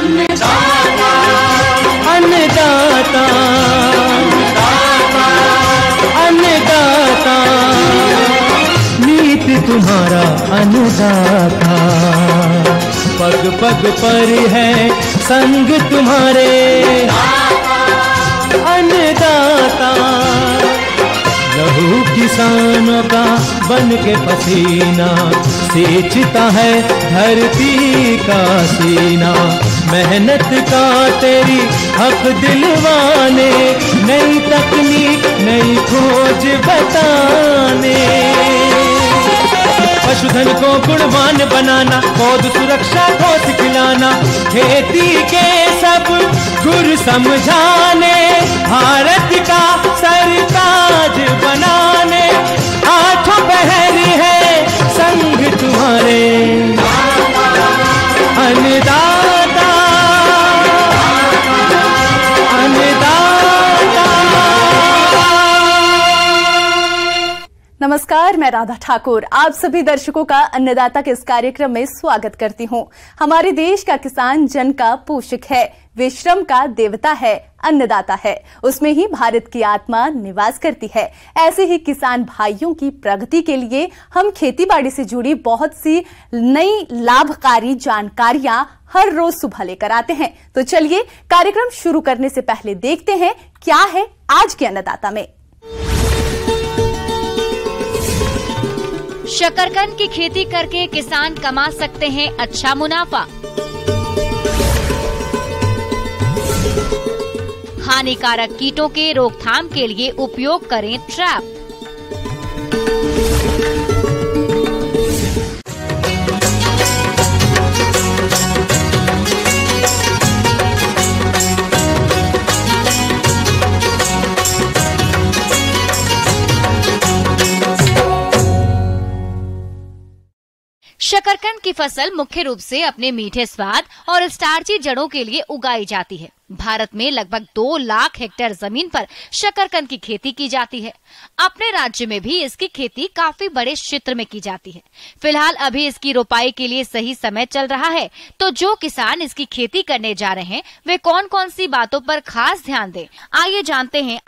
अन्नदाता, अन्नदाता, नीत तुम्हारा अन्नदाता, पग पग पर है संग तुम्हारे अन्नदाता। लहू किसानों का बन के पसीना सींचता है धरती का सीना, मेहनत का तेरी हक दिलवाने, नई तकनीक नई खोज बताने। पशुधन को गुणवान बनाना, पौध सुरक्षा को सिखलाना, खेती के सब गुर समझाने, भारत का सरताज बनाने, आठों पहर है संग तुम्हारे अन्नदाता, अन्नदाता। नमस्कार, मैं राधा ठाकुर आप सभी दर्शकों का अन्नदाता के इस कार्यक्रम में स्वागत करती हूं। हमारे देश का किसान जन का पोषक है, वे श्रम का देवता है, अन्नदाता है, उसमें ही भारत की आत्मा निवास करती है। ऐसे ही किसान भाइयों की प्रगति के लिए हम खेतीबाड़ी से जुड़ी बहुत सी नई लाभकारी जानकारियां हर रोज सुबह लेकर आते हैं। तो चलिए कार्यक्रम शुरू करने से पहले देखते हैं क्या है आज के अन्नदाता में। शकरकंद की खेती करके किसान कमा सकते हैं अच्छा मुनाफा। हानिकारक कीटों के रोकथाम के लिए उपयोग करें ट्रैप। शकरकंद की फसल मुख्य रूप से अपने मीठे स्वाद और स्टार्ची जड़ों के लिए उगाई जाती है। भारत में लगभग 2 लाख हेक्टेयर जमीन पर शकरकंद की खेती की जाती है। अपने राज्य में भी इसकी खेती काफी बड़े क्षेत्र में की जाती है। फिलहाल अभी इसकी रोपाई के लिए सही समय चल रहा है, तो जो किसान इसकी खेती करने जा रहे हैं वे कौन कौन सी बातों पर खास ध्यान दें, आइए जानते हैं।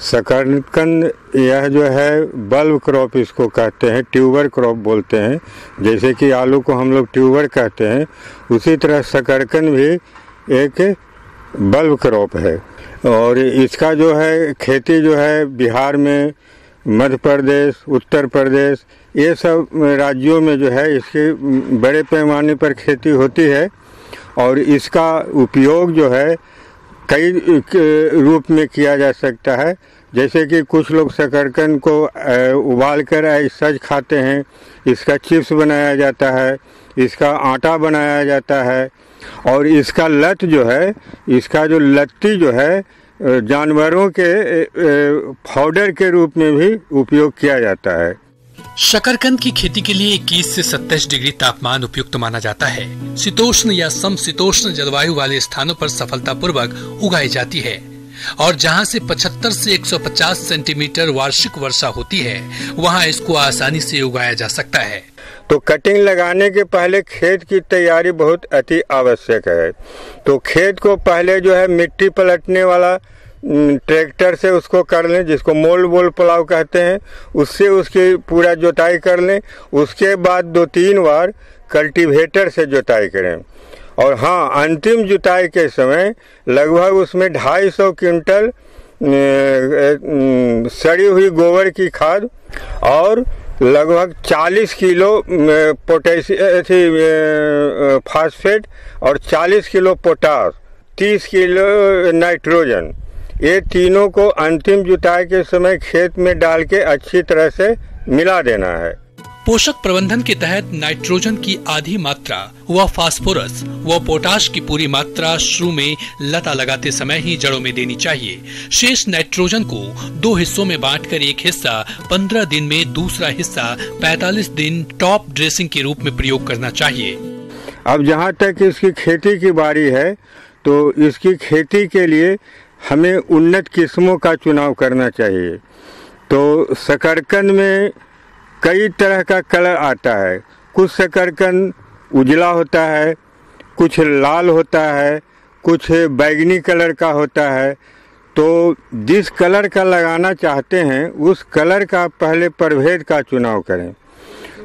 शकरकंद यह जो है बल्ब क्रॉप इसको कहते हैं, ट्यूबर क्रॉप बोलते हैं। जैसे कि आलू को हम लोग ट्यूबर कहते हैं, उसी तरह शकरकंद भी एक बल्ब क्रॉप है। और इसका जो है खेती जो है बिहार में, मध्य प्रदेश, उत्तर प्रदेश, ये सब राज्यों में जो है इसकी बड़े पैमाने पर खेती होती है। और इसका उपयोग जो है कई रूप में किया जा सकता है। जैसे कि कुछ लोग शकरकंद को उबाल कर सज खाते हैं, इसका चिप्स बनाया जाता है, इसका आटा बनाया जाता है। और इसका लत जो है, इसका जो लत्ती जो है जानवरों के पाउडर के रूप में भी उपयोग किया जाता है। शकरकंद की खेती के लिए 21 से 27 डिग्री तापमान उपयुक्त माना जाता है। शीतोष्ण या समशीतोष्ण जलवायु वाले स्थानों पर सफलतापूर्वक उगाई जाती है और जहां से 75 से 150 सेंटीमीटर वार्षिक वर्षा होती है, वहां इसको आसानी से उगाया जा सकता है। तो कटिंग लगाने के पहले खेत की तैयारी बहुत अति आवश्यक है। तो खेत को पहले जो है मिट्टी पलटने वाला ट्रैक्टर से उसको कर लें, जिसको मोल बोल पलाव कहते हैं, उससे उसकी पूरा जुताई कर लें। उसके बाद 2-3 बार कल्टीवेटर से जुताई करें। और हाँ, अंतिम जुताई के समय लगभग उसमें 250 क्विंटल सड़ी हुई गोबर की खाद और लगभग 40 किलो फास्फेट और 40 किलो पोटास, 30 किलो नाइट्रोजन, ये तीनों को अंतिम जुताई के समय खेत में डाल के अच्छी तरह से मिला देना है। पोषक प्रबंधन के तहत नाइट्रोजन की आधी मात्रा व फास्फोरस व पोटाश की पूरी मात्रा शुरू में लता लगाते समय ही जड़ों में देनी चाहिए। शेष नाइट्रोजन को 2 हिस्सों में बांटकर एक हिस्सा 15 दिन में, दूसरा हिस्सा 45 दिन टॉप ड्रेसिंग के रूप में प्रयोग करना चाहिए। अब जहाँ तक इसकी खेती की बारी है तो इसकी खेती के लिए हमें उन्नत किस्मों का चुनाव करना चाहिए। तो शकरकंद में कई तरह का कलर आता है। कुछ शकरकंद उजला होता है, कुछ लाल होता है, कुछ बैगनी कलर का होता है। तो जिस कलर का लगाना चाहते हैं उस कलर का पहले प्रभेद का चुनाव करें।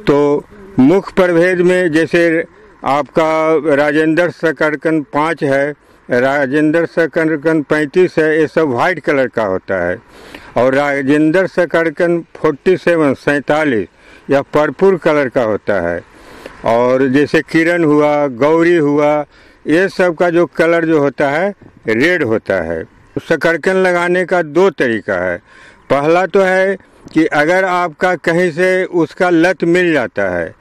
तो मुख्य प्रभेद में जैसे आपका राजेंद्र शकरकंद 5 है, राजेंद्र शकरकंद 35 है, ये सब वाइट कलर का होता है। और राजेंद्र शकरकंद 47 या पर्पल कलर का होता है। और जैसे किरण हुआ, गौरी हुआ, ये सब का जो कलर जो होता है रेड होता है। शकरकंद लगाने का 2 तरीका है। पहला तो है कि अगर आपका कहीं से उसका लत मिल जाता है,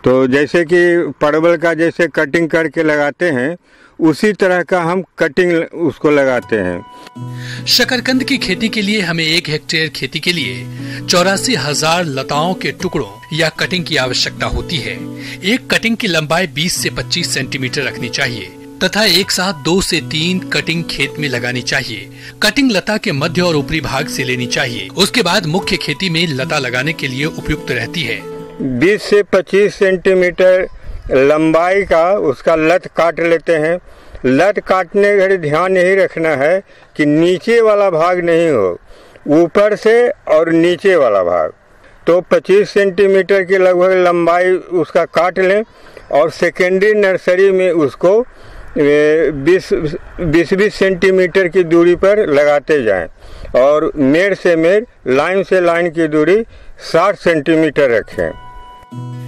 तो जैसे कि परवल का जैसे कटिंग करके लगाते हैं उसी तरह का हम कटिंग उसको लगाते हैं। शकरकंद की खेती के लिए हमें 1 हेक्टेयर खेती के लिए 84,000 लताओं के टुकड़ों या कटिंग की आवश्यकता होती है। एक कटिंग की लंबाई 20 से 25 सेंटीमीटर रखनी चाहिए तथा एक साथ 2 से 3 कटिंग खेत में लगानी चाहिए। कटिंग लता के मध्य और ऊपरी भाग से लेनी चाहिए। उसके बाद मुख्य खेती में लता लगाने के लिए उपयुक्त रहती है। 20 से 25 सेंटीमीटर लंबाई का उसका लत काट लेते हैं। लत काटने घड़ी ध्यान यही रखना है कि नीचे वाला भाग नहीं हो, ऊपर से और नीचे वाला भाग। तो 25 सेंटीमीटर की लगभग लंबाई उसका काट लें और सेकेंडरी नर्सरी में उसको 20-20 सेंटीमीटर की दूरी पर लगाते जाएं। और मेड़ से मेड़, लाइन से लाइन की दूरी 60 सेंटीमीटर रखें।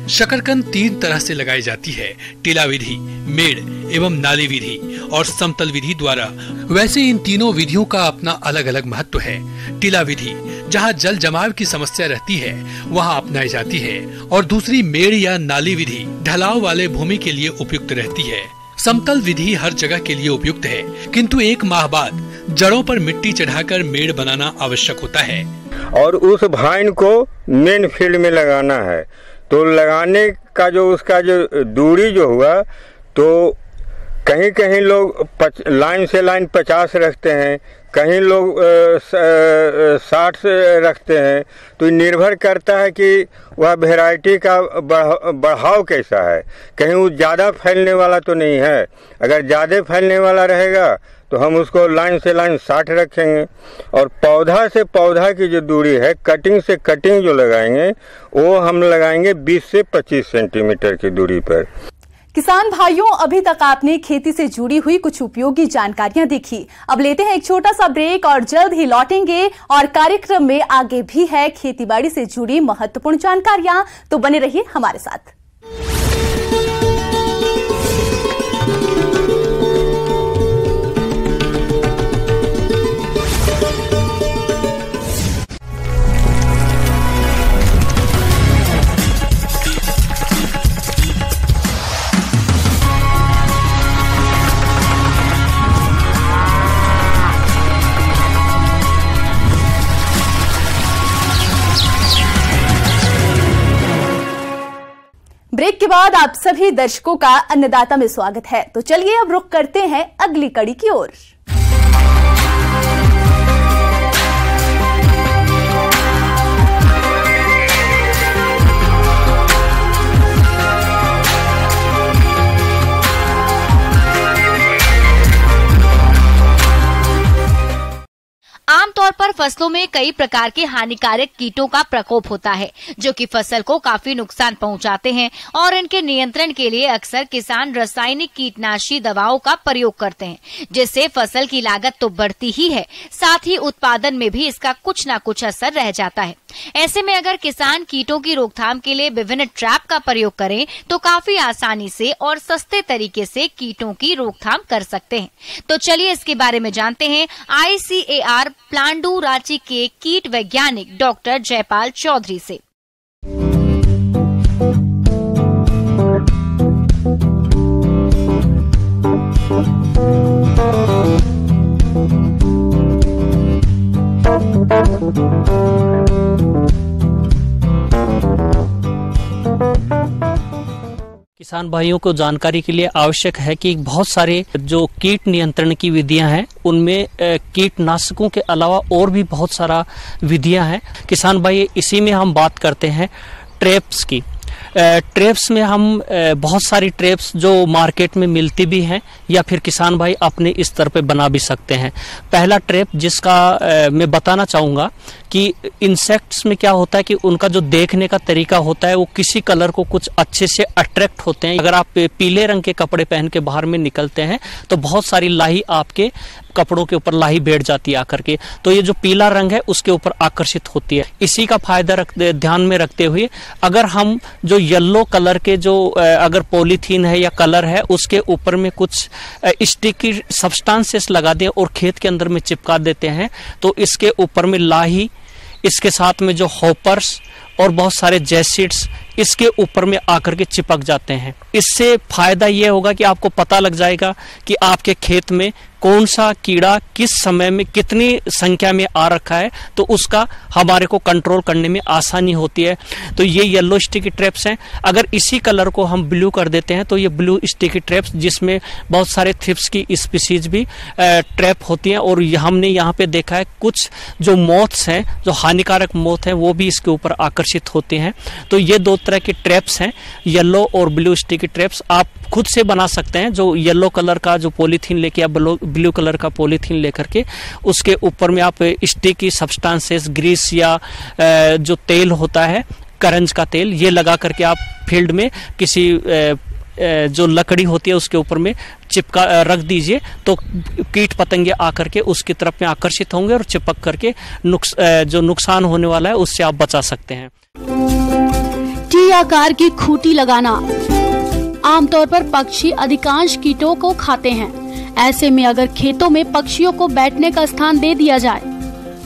शकरकंद 3 तरह से लगाई जाती है, टीला विधि, मेड़ एवं नाली विधि और समतल विधि द्वारा। वैसे इन तीनों विधियों का अपना अलग अलग महत्व है। टीला विधि जहाँ जल जमाव की समस्या रहती है वहाँ अपनाई जाती है और दूसरी मेड़ या नाली विधि ढलाव वाले भूमि के लिए उपयुक्त रहती है। समतल विधि हर जगह के लिए उपयुक्त है, किंतु 1 माह बाद जड़ों पर मिट्टी चढ़ाकर मेड़ बनाना आवश्यक होता है। और उस भाइन को मेन फील्ड में लगाना है। तो लगाने का जो उसका जो दूरी जो हुआ, तो कहीं कहीं लोग लाइन से लाइन 50 रखते हैं, कहीं लोग 60 से रखते हैं। तो निर्भर करता है कि वह वैरायटी का बढ़ाव कैसा है। कहीं वो ज़्यादा फैलने वाला तो नहीं है। अगर ज़्यादा फैलने वाला रहेगा तो हम उसको लाइन से लाइन 60 रखेंगे। और पौधा से पौधा की जो दूरी है, कटिंग से कटिंग जो लगाएंगे, वो हम लगाएंगे 20 से 25 सेंटीमीटर की दूरी पर। किसान भाइयों, अभी तक आपने खेती से जुड़ी हुई कुछ उपयोगी जानकारियां देखी। अब लेते हैं एक छोटा सा ब्रेक और जल्द ही लौटेंगे और कार्यक्रम में आगे भी है खेतीबाड़ी से जुड़ी महत्वपूर्ण जानकारियां, तो बने रहिए हमारे साथ। ब्रेक के बाद आप सभी दर्शकों का अन्नदाता में स्वागत है। तो चलिए अब रुख करते हैं अगली कड़ी की ओर। आमतौर पर फसलों में कई प्रकार के हानिकारक कीटों का प्रकोप होता है जो कि फसल को काफी नुकसान पहुंचाते हैं और इनके नियंत्रण के लिए अक्सर किसान रासायनिक कीटनाशी दवाओं का प्रयोग करते हैं, जिससे फसल की लागत तो बढ़ती ही है, साथ ही उत्पादन में भी इसका कुछ न कुछ असर रह जाता है। ऐसे में अगर किसान कीटों की रोकथाम के लिए विभिन्न ट्रैप का प्रयोग करें तो काफी आसानी से और सस्ते तरीके से कीटों की रोकथाम कर सकते हैं। तो चलिए इसके बारे में जानते हैं ICAR प्लांडू रांची के कीट वैज्ञानिक डॉक्टर जयपाल चौधरी से। किसान भाइयों को जानकारी के लिए आवश्यक है कि बहुत सारे जो कीट नियंत्रण की विधियां हैं उनमें कीटनाशकों के अलावा और भी बहुत सारा विधियां हैं। किसान भाई, इसी में हम बात करते हैं ट्रैप्स की। ट्रैप्स में हम बहुत सारी ट्रैप्स जो मार्केट में मिलती भी हैं या फिर किसान भाई अपने स्तर पे बना भी सकते हैं। पहला ट्रैप जिसका मैं बताना चाहूँगा कि इंसेक्ट्स में क्या होता है कि उनका जो देखने का तरीका होता है वो किसी कलर को कुछ अच्छे से अट्रैक्ट होते हैं। अगर आप पीले रंग के कपड़े पहन के बाहर में निकलते हैं तो बहुत सारी लाही आपके कपड़ों के ऊपर लाही बैठ जाती है आकर के, तो ये जो पीला रंग है उसके ऊपर आकर्षित होती है। इसी का फायदा ध्यान में रखते हुए अगर हम जो येलो कलर के जो अगर पॉलीथीन है या कलर है उसके ऊपर में कुछ स्टिकी सब्सटेंसेस लगा दें और खेत के अंदर में चिपका देते हैं तो इसके ऊपर में लाही, इसके साथ में जो हॉपर्स और बहुत सारे जैसिड्स इसके ऊपर में आकर के चिपक जाते हैं। इससे फायदा ये होगा कि आपको पता लग जाएगा कि आपके खेत में कौन सा कीड़ा किस समय में कितनी संख्या में आ रखा है, तो उसका हमारे को कंट्रोल करने में आसानी होती है। तो ये येलो स्टिकी ट्रैप्स हैं। अगर इसी कलर को हम ब्लू कर देते हैं तो ये ब्लू स्टिकी ट्रैप्स जिसमें बहुत सारे थ्रिप्स की स्पीसीज भी ट्रैप होती हैं। और हमने यहाँ पे देखा है कुछ जो मोथ्स हैं, जो हानिकारक मोथ हैं, वो भी इसके ऊपर आकर्षित होते हैं। तो ये दो तरह के ट्रैप्स हैं, येलो और ब्लू स्टिकी ट्रैप्स। आप खुद से बना सकते हैं। जो येलो कलर का जो पॉलीथीन लेके या ब्लू कलर का पॉलीथीन लेकर के उसके ऊपर में आप स्टिकी सब्सटेंसेस, ग्रीस या जो तेल होता है करंज का तेल, ये लगा करके आप फील्ड में किसी जो लकड़ी होती है उसके ऊपर में चिपका रख दीजिए तो कीट पतंगे आकर के उसकी तरफ में आकर्षित होंगे और चिपक करके जो नुकसान होने वाला है उससे आप बचा सकते हैं। टी आकार की खूंटी लगाना। आमतौर पर पक्षी अधिकांश कीटों को खाते हैं। ऐसे में अगर खेतों में पक्षियों को बैठने का स्थान दे दिया जाए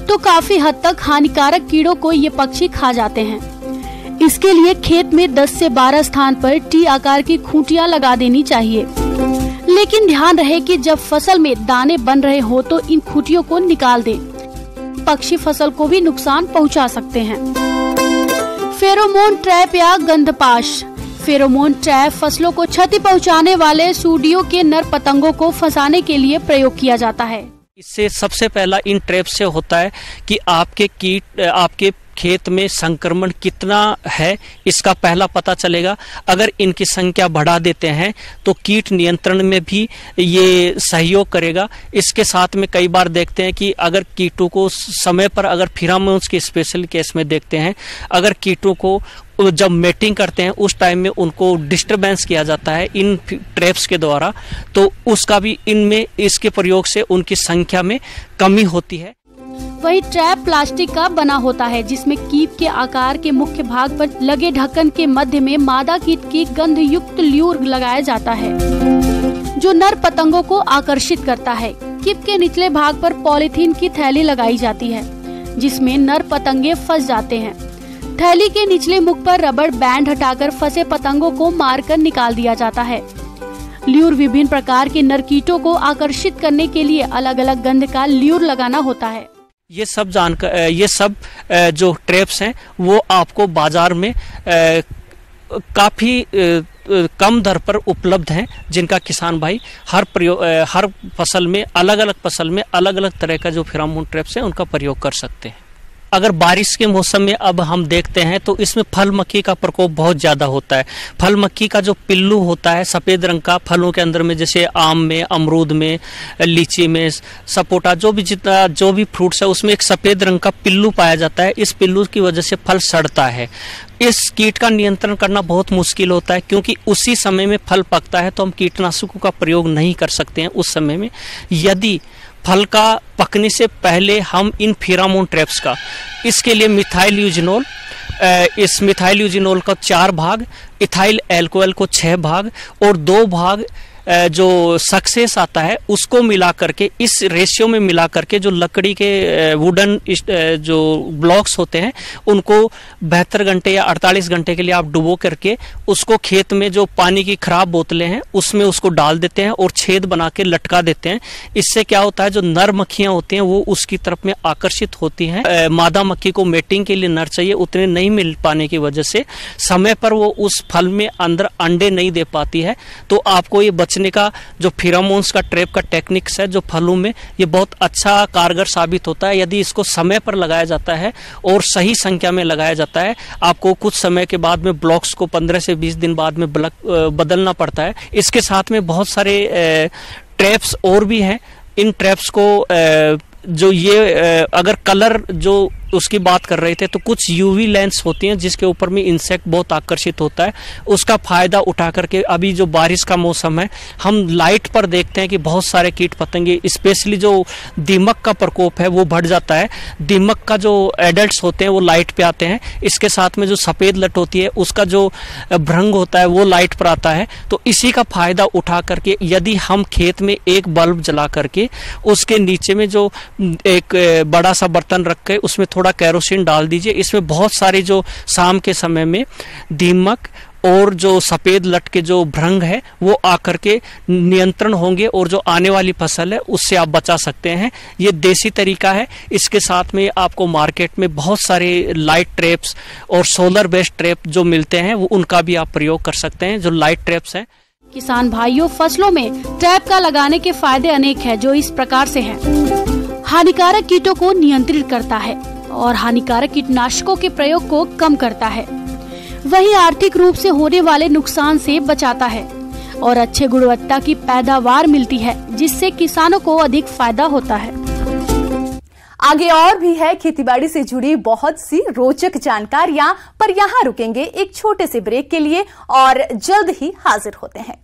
तो काफी हद तक हानिकारक कीड़ों को ये पक्षी खा जाते हैं। इसके लिए खेत में 10 से 12 स्थान पर टी आकार की खूंटियां लगा देनी चाहिए। लेकिन ध्यान रहे कि जब फसल में दाने बन रहे हो तो इन खूंटियों को निकाल दें। पक्षी फसल को भी नुकसान पहुंचा सकते हैं। फेरोमोन ट्रैप या गंधपाश। फेरोमोन ट्रैप फसलों को क्षति पहुंचाने वाले सूडियों के नर पतंगों को फंसाने के लिए प्रयोग किया जाता है। इससे सबसे पहला इन ट्रैप से होता है कि आपके खेत में संक्रमण कितना है इसका पहला पता चलेगा। अगर इनकी संख्या बढ़ा देते हैं तो कीट नियंत्रण में भी ये सहयोग करेगा। इसके साथ में कई बार देखते हैं कि अगर कीटों को समय पर, अगर फिरामोन्स के स्पेशल केस में देखते हैं, अगर कीटों को जब मेटिंग करते हैं उस टाइम में उनको डिस्टरबेंस किया जाता है इन ट्रैप्स के द्वारा, तो उसका भी इनमें इसके प्रयोग से उनकी संख्या में कमी होती है। वही ट्रैप प्लास्टिक का बना होता है जिसमें कीप के आकार के मुख्य भाग पर लगे ढक्कन के मध्य में मादा कीट की गंध युक्त ल्यूर लगाया जाता है जो नर पतंगों को आकर्षित करता है। कीप के निचले भाग पर पॉलीथीन की थैली लगाई जाती है जिसमें नर पतंगे फंस जाते हैं। थैली के निचले मुख पर रबड़ बैंड हटाकर फंसे पतंगों को मारकर निकाल दिया जाता है। ल्यूर विभिन्न प्रकार के नर कीटों को आकर्षित करने के लिए अलग अलग गंध का ल्यूर लगाना होता है। ये सब जो ट्रैप्स हैं वो आपको बाजार में काफी कम दर पर उपलब्ध हैं, जिनका किसान भाई हर फसल में अलग अलग तरह का जो फेरोमोन ट्रैप्स हैं उनका प्रयोग कर सकते हैं। अगर बारिश के मौसम में अब हम देखते हैं तो इसमें फल मक्खी का प्रकोप बहुत ज्यादा होता है। फल मक्खी का जो पिल्लू होता है सफेद रंग का, फलों के अंदर में जैसे आम में, अमरूद में, लीची में, सपोटा, जो भी फ्रूट्स है उसमें एक सफेद रंग का पिल्लू पाया जाता है। इस पिल्लू की वजह से फल सड़ता है। इस कीट का नियंत्रण करना बहुत मुश्किल होता है क्योंकि उसी समय में फल पकता है तो हम कीटनाशकों का प्रयोग नहीं कर सकते हैं उस समय में। यदि फल का पकने से पहले हम इन फेरोमोन ट्रैप्स का, इसके लिए मिथाइल यूजिनोल, इस मिथाइल यूजिनोल का 4 भाग, इथाइल एल्कोहल को 6 भाग और 2 भाग जो सक्सेस आता है उसको मिला करके, इस रेशियो में मिला करके जो लकड़ी के वुडन जो ब्लॉक्स होते हैं उनको 72 घंटे या 48 घंटे के लिए आप डुबो करके उसको खेत में जो पानी की खराब बोतलें हैं उसमें उसको डाल देते हैं और छेद बना के लटका देते हैं। इससे क्या होता है, जो नर मक्खियां होती हैं वो उसकी तरफ में आकर्षित होती हैं। मादा मक्खी को मेटिंग के लिए नर चाहिए, उतने नहीं मिल पाने की वजह से समय पर वो उस फल में अंदर अंडे नहीं दे पाती है। तो आपको ये बचने का जो फेरोमोन्स का ट्रैप का टेक्निक्स है जो फलों में, ये बहुत अच्छा कारगर साबित होता है। यदि इसको समय पर लगाया जाता है और सही संख्या में लगाया जाता है, आपको कुछ समय के बाद में ब्लॉक्स को 15 से 20 दिन बाद में बदलना पड़ता है। इसके साथ में बहुत सारे ट्रैप्स और भी हैं। इन ट्रैप्स को जो ये अगर कलर जो उसकी बात कर रहे थे, तो कुछ यूवी लेंस होती हैं जिसके ऊपर में इंसेक्ट बहुत आकर्षित होता है। उसका फायदा उठा करके अभी जो बारिश का मौसम है, हम लाइट पर देखते हैं कि बहुत सारे कीट पतंगे, स्पेशली जो दीमक का प्रकोप है वो बढ़ जाता है। दीमक का जो एडल्ट्स होते हैं वो लाइट पे आते हैं। इसके साथ में जो सफेद लट होती है उसका जो भ्रंग होता है वो लाइट पर आता है। तो इसी का फायदा उठा करके यदि हम खेत में एक बल्ब जला करके उसके नीचे में जो एक बड़ा सा बर्तन रख के उसमें थोड़ा केरोसिन डाल दीजिए, इसमें बहुत सारी जो शाम के समय में दीमक और जो सफेद लट के जो भ्रंग है वो आकर के नियंत्रण होंगे और जो आने वाली फसल है उससे आप बचा सकते हैं। ये देसी तरीका है। इसके साथ में आपको मार्केट में बहुत सारे लाइट ट्रैप्स और सोलर बेस्ड ट्रैप जो मिलते हैं वो उनका भी आप प्रयोग कर सकते हैं, जो लाइट ट्रैप्स हैं। किसान भाइयों, फसलों में ट्रैप का लगाने के फायदे अनेक हैं, जो इस प्रकार से हैं। हानिकारक कीटों को नियंत्रित करता है और हानिकारक कीटनाशकों के प्रयोग को कम करता है। वहीं आर्थिक रूप से होने वाले नुकसान से बचाता है और अच्छे गुणवत्ता की पैदावार मिलती है, जिससे किसानों को अधिक फायदा होता है। आगे और भी है खेतीबाड़ी से जुड़ी बहुत सी रोचक जानकारियां, पर यहाँ रुकेंगे एक छोटे से ब्रेक के लिए और जल्द ही हाजिर होते हैं।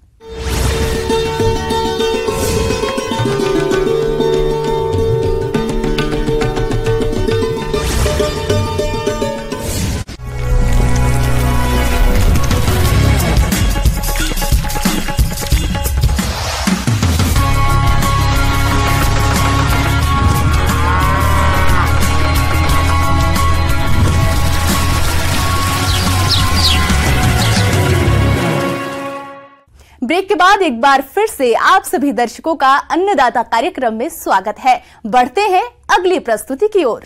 ब्रेक के बाद एक बार फिर से आप सभी दर्शकों का अन्नदाता कार्यक्रम में स्वागत है। बढ़ते हैं अगली प्रस्तुति की ओर।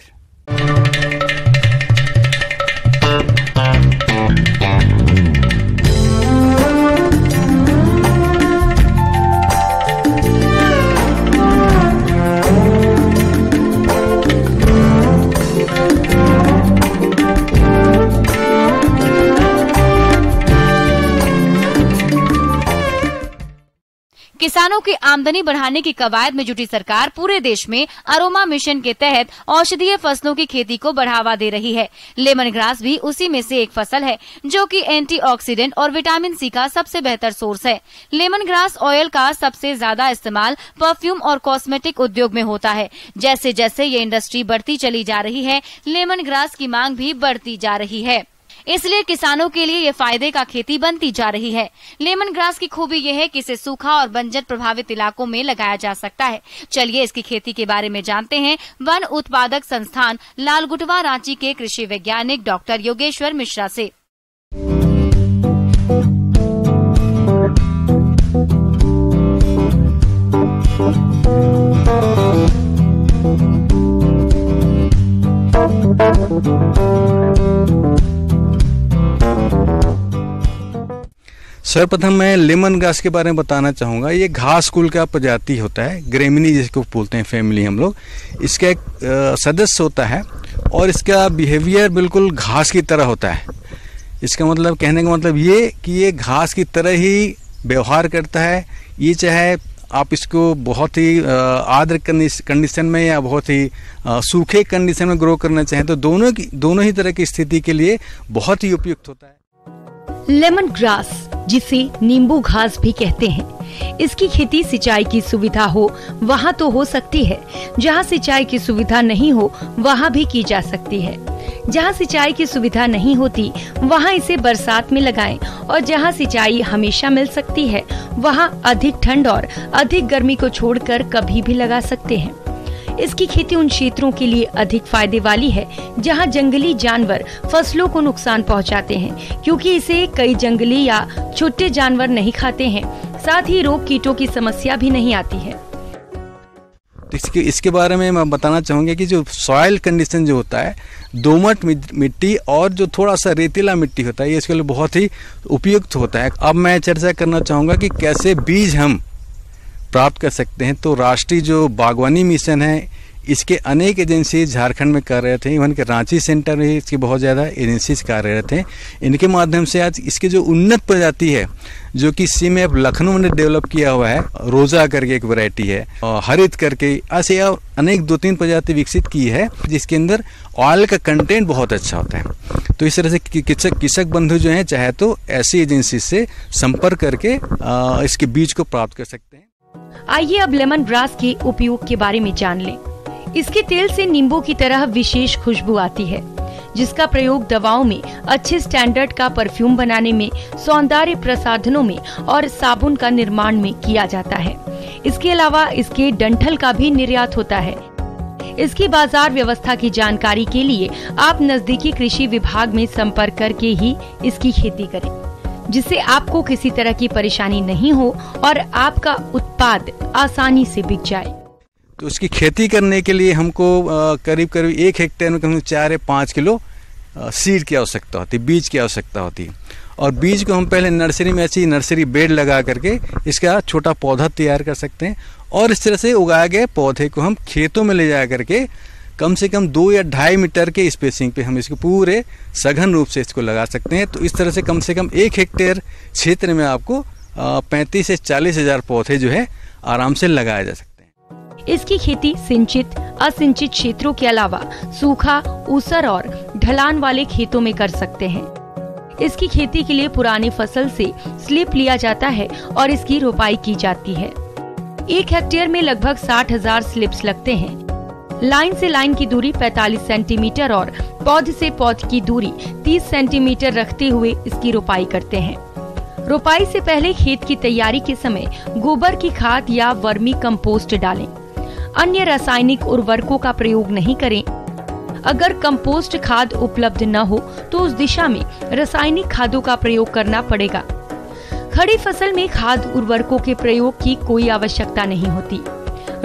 किसानों की आमदनी बढ़ाने की कवायद में जुटी सरकार पूरे देश में अरोमा मिशन के तहत औषधीय फसलों की खेती को बढ़ावा दे रही है। लेमन ग्रास भी उसी में से एक फसल है, जो कि एंटीऑक्सीडेंट और विटामिन सी का सबसे बेहतर सोर्स है। लेमन ग्रास ऑयल का सबसे ज्यादा इस्तेमाल परफ्यूम और कॉस्मेटिक उद्योग में होता है। जैसे जैसे ये इंडस्ट्री बढ़ती चली जा रही है, लेमन ग्रास की मांग भी बढ़ती जा रही है। इसलिए किसानों के लिए ये फायदे का खेती बनती जा रही है। लेमन ग्रास की खूबी यह है कि इसे सूखा और बंजर प्रभावित इलाकों में लगाया जा सकता है। चलिए इसकी खेती के बारे में जानते हैं वन उत्पादक संस्थान लालगुटवा रांची के कृषि वैज्ञानिक डॉक्टर योगेश्वर मिश्रा से। सर्वप्रथम मैं लेमन ग्रास के बारे में बताना चाहूँगा। ये घास कुल का प्रजाति होता है, ग्रेमिनी जिसको बोलते हैं फैमिली हम लोग। इसका एक सदस्य होता है और इसका बिहेवियर बिल्कुल घास की तरह होता है। इसका मतलब, कहने का मतलब ये कि ये घास की तरह ही व्यवहार करता है। ये चाहे आप इसको बहुत ही आर्द्र कंडीशन में या बहुत ही सूखे कंडीशन में ग्रो करना चाहें तो दोनों ही तरह की स्थिति के लिए बहुत ही उपयुक्त होता है। लेमन ग्रास, जिसे नींबू घास भी कहते हैं, इसकी खेती सिंचाई की सुविधा हो वहाँ तो हो सकती है, जहाँ सिंचाई की सुविधा नहीं हो वहाँ भी की जा सकती है। जहां सिंचाई की सुविधा नहीं होती वहां इसे बरसात में लगाएं और जहां सिंचाई हमेशा मिल सकती है वहां अधिक ठंड और अधिक गर्मी को छोड़कर कभी भी लगा सकते हैं। इसकी खेती उन क्षेत्रों के लिए अधिक फायदे वाली है जहां जंगली जानवर फसलों को नुकसान पहुंचाते हैं, क्योंकि इसे कई जंगली या छोटे जानवर नहीं खाते हैं। साथ ही रोग कीटों की समस्या भी नहीं आती है। इसके बारे में मैं बताना चाहूँगा कि जो सॉइल कंडीशन जो होता है, दोमट मिट्टी और जो थोड़ा सा रेतीला मिट्टी होता है, ये इसके लिए बहुत ही उपयुक्त होता है। अब मैं चर्चा करना चाहूँगा कि कैसे बीज हम प्राप्त कर सकते हैं। तो राष्ट्रीय जो बागवानी मिशन है, इसके अनेक एजेंसी झारखंड में कार्यरत हैं। इवन के रांची सेंटर में इसकी बहुत ज़्यादा एजेंसीज कार्यरत हैं। इनके माध्यम से आज इसके जो उन्नत प्रजाति है, जो कि सीमेप लखनऊ ने डेवलप किया हुआ है, रोजा करके एक वैरायटी है, हरित करके, ऐसे अनेक 2-3 प्रजाति विकसित की है जिसके अंदर ऑयल का कंटेंट बहुत अच्छा होता है। तो इस तरह से कृषक बंधु जो हैं चाहे तो ऐसी एजेंसी से संपर्क करके इसके बीज को प्राप्त कर सकते हैं। आइए अब लेमन ग्रास के उपयोग के बारे में जान लें। इसके तेल से नींबू की तरह विशेष खुशबू आती है, जिसका प्रयोग दवाओं में, अच्छे स्टैंडर्ड का परफ्यूम बनाने में, सौंदर्य प्रसाधनों में और साबुन का निर्माण में किया जाता है। इसके अलावा इसके डंठल का भी निर्यात होता है। इसकी बाजार व्यवस्था की जानकारी के लिए आप नजदीकी कृषि विभाग में संपर्क करके ही इसकी खेती करें, जिससे आपको किसी तरह की परेशानी नहीं हो और आपका उत्पाद आसानी से बिक जाए। तो उसकी खेती करने के लिए हमको करीब 1 हेक्टेयर में कम से कम 4 या 5 किलो सीड की आवश्यकता होती है, बीज की आवश्यकता होती है। और बीज को हम पहले नर्सरी में ऐसी नर्सरी बेड लगा करके इसका छोटा पौधा तैयार कर सकते हैं और इस तरह से उगाए गए पौधे को हम खेतों में ले जा करके कम से कम 2 या 2.5 मीटर के स्पेसिंग पे हम इसको पूरे सघन रूप से इसको लगा सकते हैं। तो इस तरह से कम 1 हेक्टेयर क्षेत्र में आपको 35 से 40 हज़ार पौधे जो है आराम से लगाए जा सकते हैं। इसकी खेती सिंचित, असिंचित क्षेत्रों के अलावा सूखा, ऊसर और ढलान वाले खेतों में कर सकते हैं। इसकी खेती के लिए पुरानी फसल से स्लिप लिया जाता है और इसकी रोपाई की जाती है। 1 हेक्टेयर में लगभग 60,000 स्लिप्स लगते हैं। लाइन से लाइन की दूरी 45 सेंटीमीटर और पौध से पौध की दूरी 30 सेंटीमीटर रखते हुए इसकी रोपाई करते हैं। रोपाई से पहले खेत की तैयारी के समय गोबर की खाद या वर्मी कंपोस्ट डालें। अन्य रासायनिक उर्वरकों का प्रयोग नहीं करें। अगर कंपोस्ट खाद उपलब्ध न हो तो उस दिशा में रासायनिक खादों का प्रयोग करना पड़ेगा। खड़ी फसल में खाद उर्वरकों के प्रयोग की कोई आवश्यकता नहीं होती।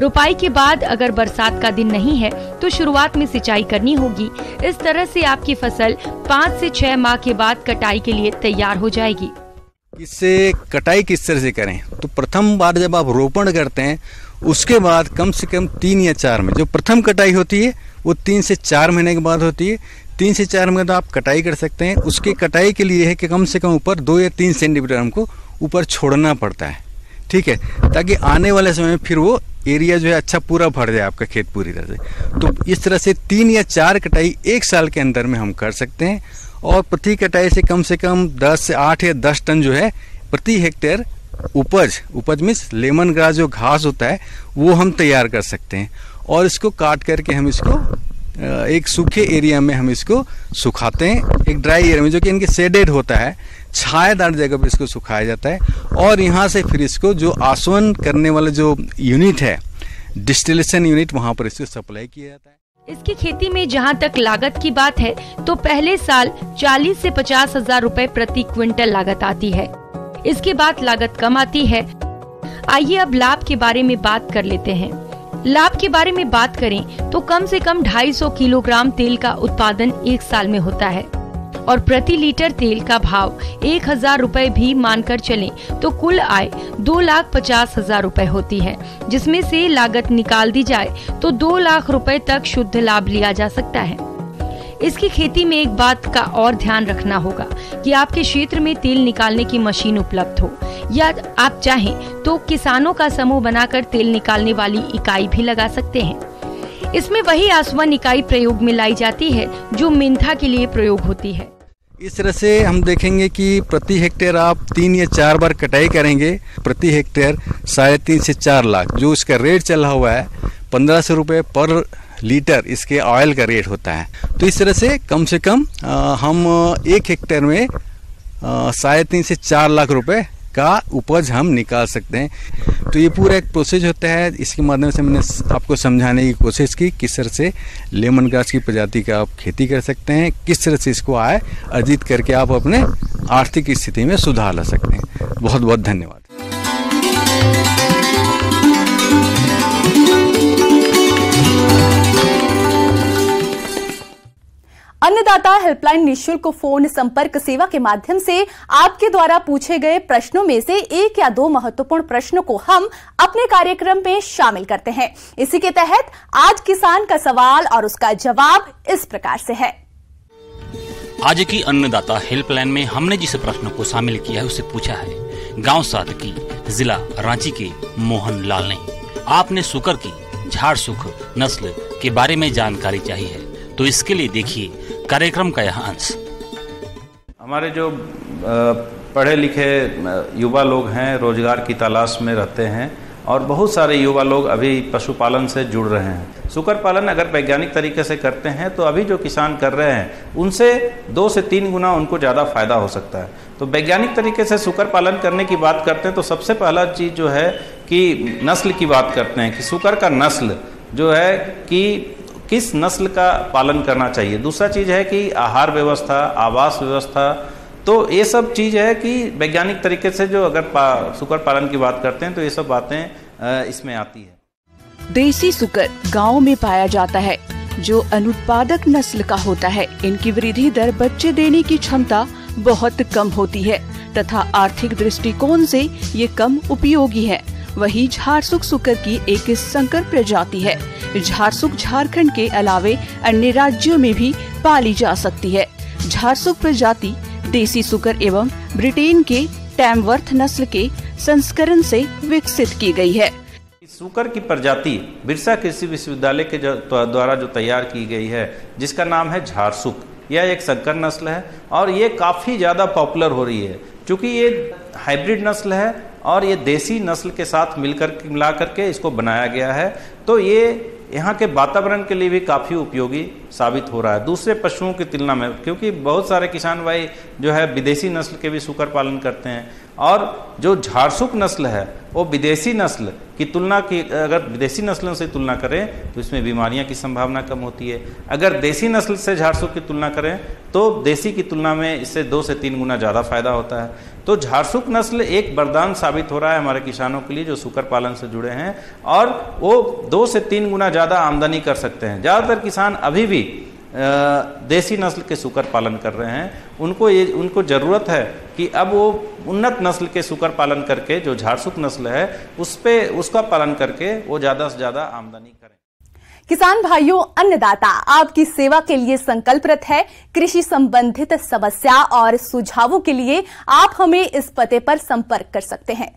रोपाई के बाद अगर बरसात का दिन नहीं है तो शुरुआत में सिंचाई करनी होगी। इस तरह से आपकी फसल 5 से 6 माह के बाद कटाई के लिए तैयार हो जाएगी। इससे कटाई किस तरह से करें? तो प्रथम बार जब आप रोपण करते हैं उसके बाद कम से कम 3 या 4 में जो प्रथम कटाई होती है वो 3 से 4 महीने के बाद होती है। 3 से 4 महीने तो आप कटाई कर सकते हैं। उसकी कटाई के लिए है कि कम से कम ऊपर 2 या 3 सेंटीमीटर हमको ऊपर छोड़ना पड़ता है, ठीक है, ताकि आने वाले समय में फिर वो एरिया जो है अच्छा पूरा भर जाए आपका खेत पूरी तरह से। तो इस तरह से 3 या 4 कटाई 1 साल के अंदर में हम कर सकते हैं और प्रति कटाई से कम 10 से 8 या 10 टन जो है प्रति हेक्टेयर उपज मीन्स लेमन ग्रास जो घास होता है वो हम तैयार कर सकते हैं। और इसको काट करके हम इसको एक सूखे एरिया में हम इसको सुखाते हैं, एक ड्राई एरिया में जो कि इनके शेडेड होता है, छायादार जगह पर इसको सुखाया जाता है। और यहाँ से फिर इसको जो आसवन करने वाला जो यूनिट है, डिस्टिलेशन यूनिट, वहाँ पर इसको सप्लाई किया जाता है। इसकी खेती में जहाँ तक लागत की बात है तो पहले साल 40 से 50 हजार रुपए प्रति क्विंटल लागत आती है। इसके बाद लागत कम आती है। आइए अब लाभ के बारे में बात कर लेते हैं। लाभ के बारे में बात करें तो कम से कम 250 किलोग्राम तेल का उत्पादन 1 साल में होता है और प्रति लीटर तेल का भाव 1000 रुपए भी मानकर चलें तो कुल आय 2,50,000 रुपए होती है, जिसमें से लागत निकाल दी जाए तो 2 लाख रुपए तक शुद्ध लाभ लिया जा सकता है। इसकी खेती में एक बात का और ध्यान रखना होगा कि आपके क्षेत्र में तेल निकालने की मशीन उपलब्ध हो, या आप चाहें तो किसानों का समूह बनाकर तेल निकालने वाली इकाई भी लगा सकते हैं। इसमें वही आसवन इकाई प्रयोग में लाई जाती है जो मेंथा के लिए प्रयोग होती है। इस तरह से हम देखेंगे कि प्रति हेक्टेयर आप 3 या 4 बार कटाई करेंगे, प्रति हेक्टेयर 3.5 से 4 लाख जो इसका रेट चला हुआ है 1500 रुपये पर लीटर इसके ऑयल का रेट होता है। तो इस तरह से कम हम 1 हेक्टेयर में 3.5 से 4 लाख रुपए का उपज हम निकाल सकते हैं। तो ये पूरा एक प्रोसेस होता है। इसके माध्यम से मैंने आपको समझाने की कोशिश की किस तरह से लेमन ग्रास की प्रजाति का आप खेती कर सकते हैं, किस तरह से इसको आय अर्जित करके आप अपने आर्थिक स्थिति में सुधार ला सकते हैं। बहुत बहुत धन्यवाद। अन्नदाता हेल्पलाइन निःशुल्क फोन संपर्क सेवा के माध्यम से आपके द्वारा पूछे गए प्रश्नों में से 1 या 2 महत्वपूर्ण प्रश्नों को हम अपने कार्यक्रम में शामिल करते हैं। इसी के तहत आज किसान का सवाल और उसका जवाब इस प्रकार से है। आज की अन्नदाता हेल्पलाइन में हमने जिस प्रश्न को शामिल किया है उसे पूछा है गांव सादकी, जिला रांची के मोहन लाल ने। आपने सुकर की झाड़ सुख नस्ल के बारे में जानकारी चाहिए है, तो इसके लिए देखिए कार्यक्रम का यह अंश। हमारे जो पढ़े लिखे युवा लोग हैं, रोजगार की तलाश में रहते हैं और बहुत सारे युवा लोग अभी पशुपालन से जुड़ रहे हैं। सुकर पालन अगर वैज्ञानिक तरीके से करते हैं तो अभी जो किसान कर रहे हैं उनसे 2 से 3 गुना उनको ज़्यादा फायदा हो सकता है। तो वैज्ञानिक तरीके से सुकर पालन करने की बात करते हैं तो सबसे पहला चीज़ जो है कि नस्ल की बात करते हैं कि सुकर का नस्ल जो है कि किस नस्ल का पालन करना चाहिए। दूसरा चीज़ है कि आहार व्यवस्था, आवास व्यवस्था, तो ये सब चीज़ है कि वैज्ञानिक तरीके से जो अगर सुकर पालन की बात करते हैं तो ये सब बातें इसमें आती है। देसी सुकर गांव में पाया जाता है जो अनुत्पादक नस्ल का होता है। इनकी वृद्धि दर बच्चे देने की क्षमता बहुत कम होती है तथा आर्थिक दृष्टिकोण से ये कम उपयोगी है। वही झारसुख सुकर की एक संकर प्रजाति है। झारसुख झारखंड के अलावे अन्य राज्यों में भी पाली जा सकती है। झारसुख प्रजाति देसी सुकर एवं ब्रिटेन के टैमवर्थ नस्ल के संस्करण से विकसित की गई है। सुकर की प्रजाति बिरसा कृषि विश्वविद्यालय के द्वारा जो तैयार की गई है जिसका नाम है झारसुख, यह एक संकर नस्ल है और ये काफ़ी ज़्यादा पॉपुलर हो रही है क्योंकि ये हाइब्रिड नस्ल है और ये देसी नस्ल के साथ मिला करके इसको बनाया गया है। तो ये यहाँ के वातावरण के लिए भी काफ़ी उपयोगी साबित हो रहा है दूसरे पशुओं की तुलना में, क्योंकि बहुत सारे किसान भाई जो है विदेशी नस्ल के भी सुकर पालन करते हैं और जो झारसुख नस्ल है वो विदेशी नस्ल की तुलना की अगर विदेशी नस्लों से तुलना करें तो इसमें बीमारियां की संभावना कम होती है। अगर देसी नस्ल से झारसुख की तुलना करें तो देसी की तुलना में इससे 2 से 3 गुना ज़्यादा फायदा होता है। तो झारसुख नस्ल एक वरदान साबित हो रहा है हमारे किसानों के लिए जो सुकर पालन से जुड़े हैं और वो 2 से 3 गुना ज़्यादा आमदनी कर सकते हैं। ज़्यादातर किसान अभी भी देसी नस्ल के सुकर पालन कर रहे हैं। उनको ज़रूरत है कि अब वो उन्नत नस्ल के सुकर पालन करके जो झारसुख नस्ल है उसका पालन करके वो ज़्यादा से ज़्यादा आमदनी करें। किसान भाइयों, अन्नदाता आपकी सेवा के लिए संकल्परत है। कृषि संबंधित समस्या और सुझावों के लिए आप हमें इस पते पर संपर्क कर सकते हैं।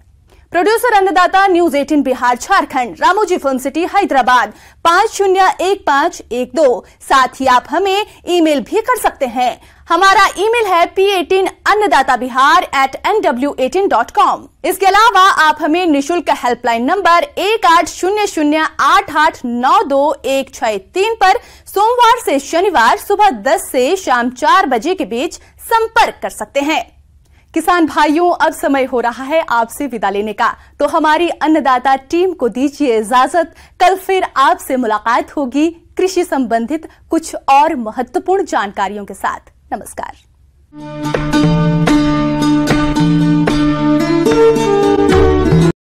प्रोड्यूसर अन्नदाता, news 18 Bihar Jharkhand, Ramoji film city Hyderabad 501512। साथ ही आप हमें ईमेल भी कर सकते हैं। हमारा ईमेल है p18annadatabihar@nw18.com। इसके अलावा आप हमें निःशुल्क हेल्पलाइन नंबर 180088922163 पर सोमवार से शनिवार सुबह 10 से शाम 4 बजे के बीच संपर्क कर सकते हैं। किसान भाइयों, अब समय हो रहा है आपसे विदा लेने का, तो हमारी अन्नदाता टीम को दीजिए इजाजत। कल फिर आपसे मुलाकात होगी कृषि संबंधित कुछ और महत्वपूर्ण जानकारियों के साथ। नमस्कार।